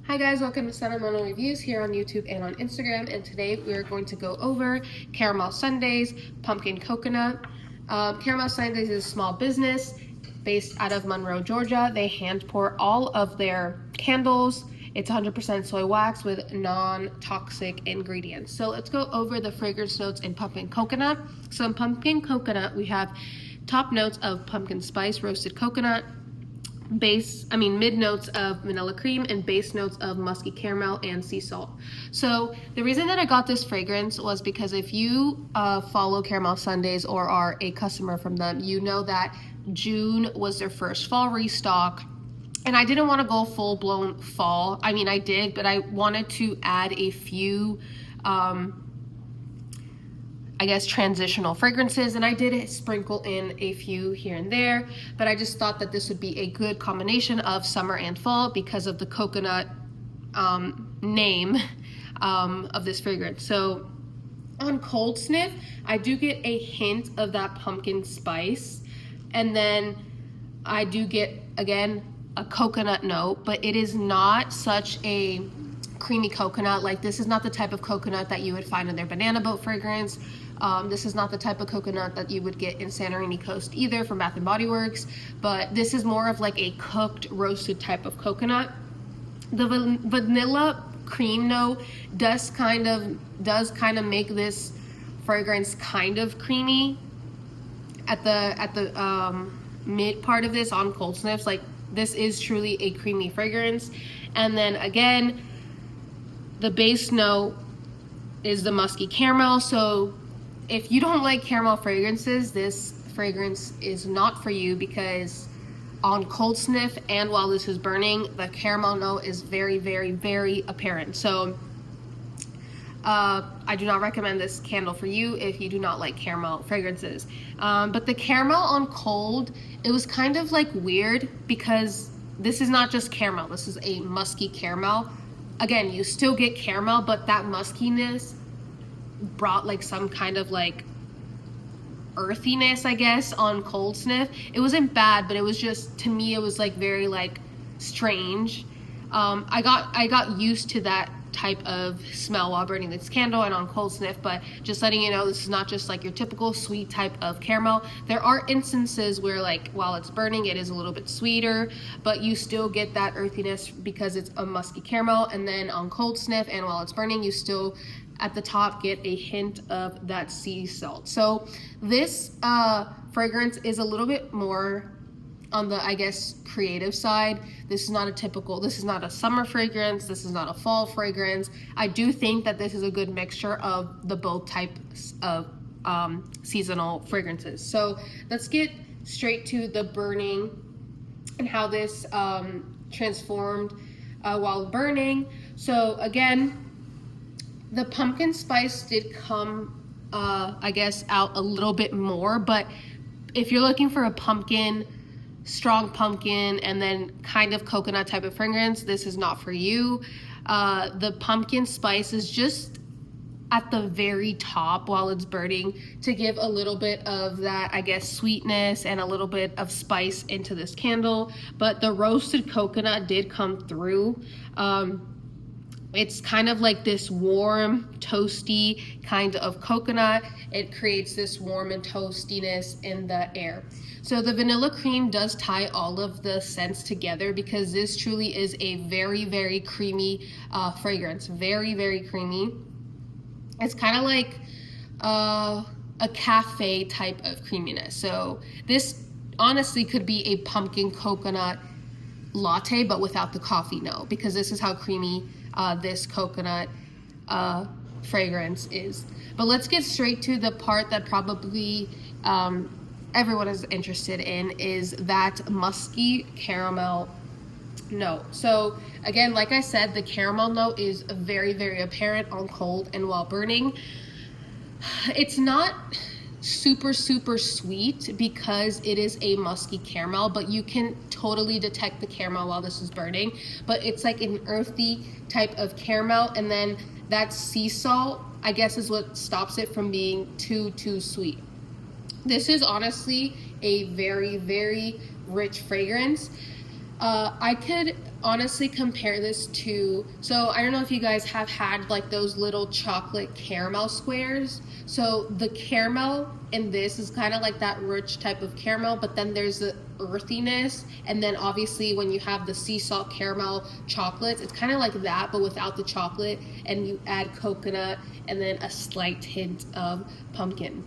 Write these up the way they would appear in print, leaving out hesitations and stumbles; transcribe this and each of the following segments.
Hi guys, welcome to Sentimental Reviews here on YouTube and on Instagram, and today we're going to go over Caramel Sundays Pumpkin Coconut. Caramel Sundays is a small business based out of Monroe, Georgia. They hand pour all of their candles. It's 100% soy wax with non-toxic ingredients. So let's go over the fragrance notes in pumpkin coconut. So in pumpkin coconut, we have top notes of pumpkin spice, roasted coconut, mid notes of vanilla cream, and base notes of musky caramel and sea salt. So the reason that I got this fragrance was because if you follow Caramel Sundays or are a customer from them, you know that June was their first fall restock. And I didn't want to go full blown fall. I mean, I did, but I wanted to add a few transitional fragrances, and I did sprinkle in a few here and there, but I just thought that this would be a good combination of summer and fall because of the coconut name of this fragrance. So on cold sniff, I do get a hint of that pumpkin spice, and then I do get, again, a coconut note, but it is not such a creamy coconut. Like, this is not the type of coconut that you would find in their banana boat fragrance. This is not the type of coconut that you would get in Santorini Coast either from Bath & Body Works, but this is more of like a cooked, roasted type of coconut. The vanilla cream note does kind of make this fragrance kind of creamy at the mid part of this on cold sniffs. Like, this is truly a creamy fragrance. And then again, the base note is the musky caramel. So if you don't like caramel fragrances, this fragrance is not for you, because on cold sniff and while this is burning, the caramel note is very, very, very apparent. So I do not recommend this candle for you if you do not like caramel fragrances. But the caramel on cold, it was kind of like weird because this is not just caramel, this is a musky caramel. Again, you still get caramel, but that muskiness brought like some kind of like earthiness, I guess, on cold sniff. It wasn't bad, but it was just, to me, it was like very like strange. I got used to that type of smell while burning this candle and on cold sniff, but just letting you know, this is not just like your typical sweet type of caramel. There are instances where, like, while it's burning, it is a little bit sweeter, but you still get that earthiness because it's a musky caramel. And then on cold sniff and while it's burning, you still at the top get a hint of that sea salt. So this fragrance is a little bit more on the, I guess, creative side. This is not a summer fragrance. This is not a fall fragrance. I do think that this is a good mixture of the both types of seasonal fragrances. So let's get straight to the burning and how this transformed while burning. So again, the pumpkin spice did come, I guess, out a little bit more, but if you're looking for a strong pumpkin and then kind of coconut type of fragrance, this is not for you. The pumpkin spice is just at the very top while it's burning to give a little bit of that, I guess, sweetness and a little bit of spice into this candle, but the roasted coconut did come through. It's kind of like this warm, toasty kind of coconut. It creates this warm and toastiness in the air. So the vanilla cream does tie all of the scents together, because this truly is a very, very creamy fragrance. Very, very creamy. It's kind of like a cafe type of creaminess. So this honestly could be a pumpkin coconut latte, but without the coffee note, because this is how creamy this coconut fragrance is. But let's get straight to the part that probably everyone is interested in, is that musky caramel note. So again, like I said, the caramel note is very, very apparent on cold and while burning. It's not super, super sweet because it is a musky caramel, but you can totally detect the caramel while this is burning. But it's like an earthy type of caramel, and then that sea salt, I guess, is what stops it from being too sweet. This is honestly a very, very rich fragrance. I could honestly compare this to, so I don't know if you guys have had like those little chocolate caramel squares. So the caramel in this is kind of like that rich type of caramel, but then there's the earthiness, and then obviously when you have the sea salt caramel chocolates, it's kind of like that but without the chocolate, and you add coconut and then a slight hint of pumpkin.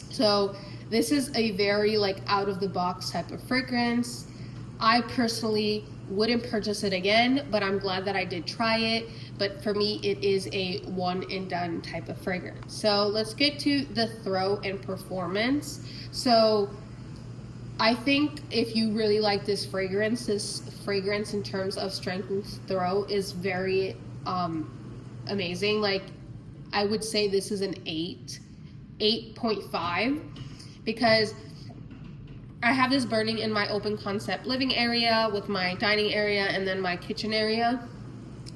So this is a very like out of the box type of fragrance. I personally wouldn't purchase it again, but I'm glad that I did try it. But for me, it is a one and done type of fragrance. So let's get to the throw and performance. So I think if you really like this fragrance in terms of strength and throw is very amazing. Like, I would say this is an 8.5, because I have this burning in my open concept living area with my dining area and then my kitchen area.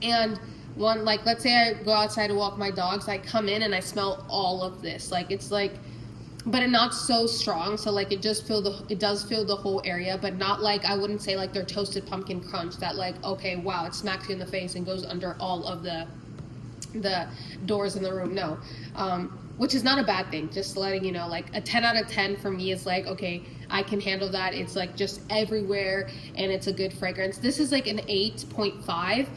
And one, like, let's say I go outside to walk my dogs, I come in and I smell all of this. Like, it's like, but it's not so strong. So like it does fill the whole area, but not like, I wouldn't say like their toasted pumpkin crunch that like, okay, wow, it smacks you in the face and goes under all of the doors in the room. No. Which is not a bad thing, just letting you know. Like a 10 out of 10 for me is like, okay, I can handle that. It's like just everywhere and it's a good fragrance. This is like an 8.5.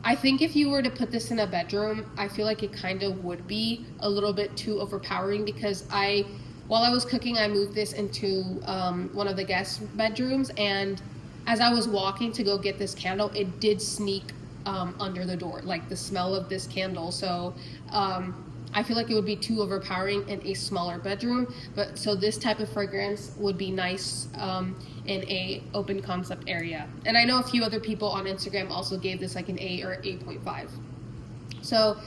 I think if you were to put this in a bedroom, I feel like it kind of would be a little bit too overpowering, because while I was cooking, I moved this into one of the guest bedrooms, and as I was walking to go get this candle, it did sneak under the door, like the smell of this candle. So I feel like it would be too overpowering in a smaller bedroom. But so this type of fragrance would be nice in a open concept area. And I know a few other people on Instagram also gave this like an 8 or 8.5. So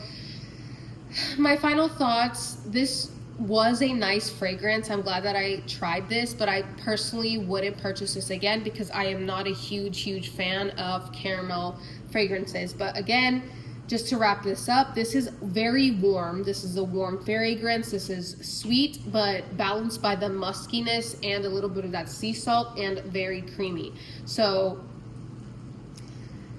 my final thoughts, this was a nice fragrance. I'm glad that I tried this, but I personally wouldn't purchase this again because I am not a huge fan of caramel fragrances. But again, just to wrap this up, this is very warm. This is a warm fragrance. This is sweet, but balanced by the muskiness and a little bit of that sea salt, and very creamy. So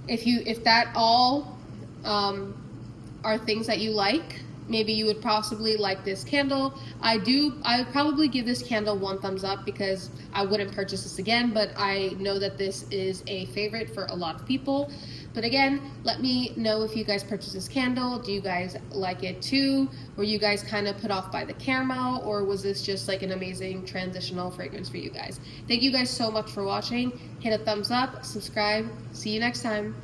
if that all are things that you like, maybe you would possibly like this candle. I would probably give this candle 1 thumbs up because I wouldn't purchase this again, but I know that this is a favorite for a lot of people. But again, let me know if you guys purchase this candle. Do you guys like it too? Were you guys kind of put off by the caramel, or was this just like an amazing transitional fragrance for you guys? Thank you guys so much for watching. Hit a thumbs up, subscribe. See you next time.